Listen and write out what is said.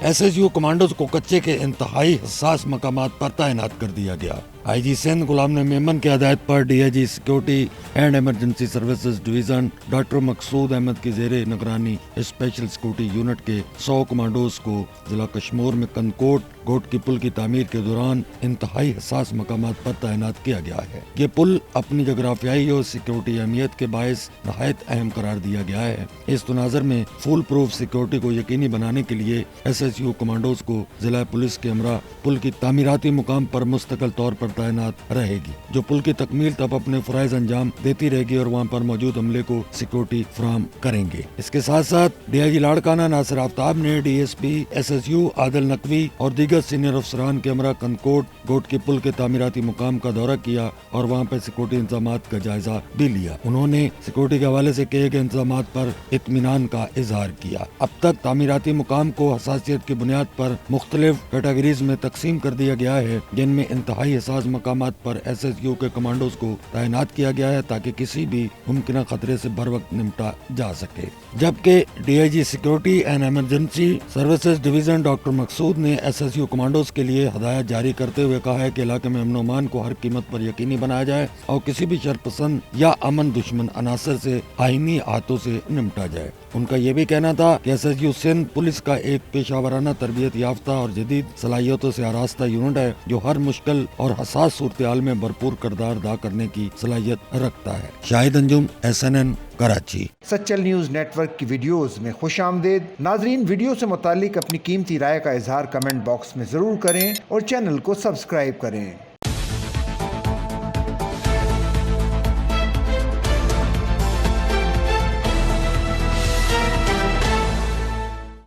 SSU commandos को कच्चे के इंतहाई हसास मकामात पर तैनात कर दिया गया। IG सिंध गुलाम नबी मेमन की हदायत पर DIG security and emergency services division doctor Maqsood Ahmed की जेरे निगरानी स्पेशल सिक्योरिटी यूनिट के 100 कमांडोज को जिला कश्मीर में कनकोट गोट की पुल की तामीर के दौरान इंतहाई हसास मकामात पर तैनात किया गया है। ये पुल अपनी जोग्राफियाई और सिक्योरिटी अहमियत के बायस नहायत अहम करार दिया गया है। इस तनाजर में फुल प्रूफ सिक्योरिटी को यकीनी बनाने के लिए SSU कमांडोज को जिला पुलिस के हमरा पुल की तामीराती मुकाम पर मुस्तकिल तौर पर तैनात रहेगी, जो पुल की तकमील तब अपने फराइज अंजाम देती रहेगी और वहाँ पर मौजूद अमले को सिक्योरिटी फराहम करेंगे। इसके साथ साथ DIG लाड़काना नासिर आफ्ताब ने DSP SSU आदिल नकवी और दीगर सीनियर अफसरान के हमरा कनकोट गोट के पुल के तामीराती मुकाम का दौरा किया और वहाँ पर सिक्योरिटी इंतजामात का जायजा भी लिया। उन्होंने सिक्योरिटी के हवाले से किए गए इंतजामात पर इत्मीनान का इजहार किया। अब तक तामीराती मुकाम को हसासियत की बुनियाद पर मुख्तलिफ कैटेगरीज में तकसीम कर दिया गया है, जिनमें इंतहाई हसास मकामात पर SSU के कमांडोज को तैनात किया गया है ताकि किसी भी मुमकिन खतरे से बर वक्त निपटा जा सके। जबकि DIG security and emergency services division doctor Maqsood ने SSU कमांडोज के लिए हदायत जारी करते हुए कहा है कि इलाके में अमन अमान को हर कीमत पर यकीनी बनाया जाए और किसी भी शरपसंद या अमन दुश्मन अनासर से आईनी हाथों से निपटा जाए। उनका ये भी कहना था कि SSU सिंध पुलिस का एक पेशावराना तरबियत याफ्ता और जदीद सलाहियतों से आरास्ता यूनिट है, जो हर मुश्किल और हसास सूरत-ए-हाल में भरपूर किरदार अदा करने की सलाहियत रखता है। Shahid Anjum, SNN, Karachi. Sachal news network की वीडियोस में खुश आमदेद। नाजरीन, वीडियो से मुतालिक अपनी कीमती राय का इजहार कमेंट बॉक्स में ज़रूर करें और चैनल को सब्सक्राइब करें।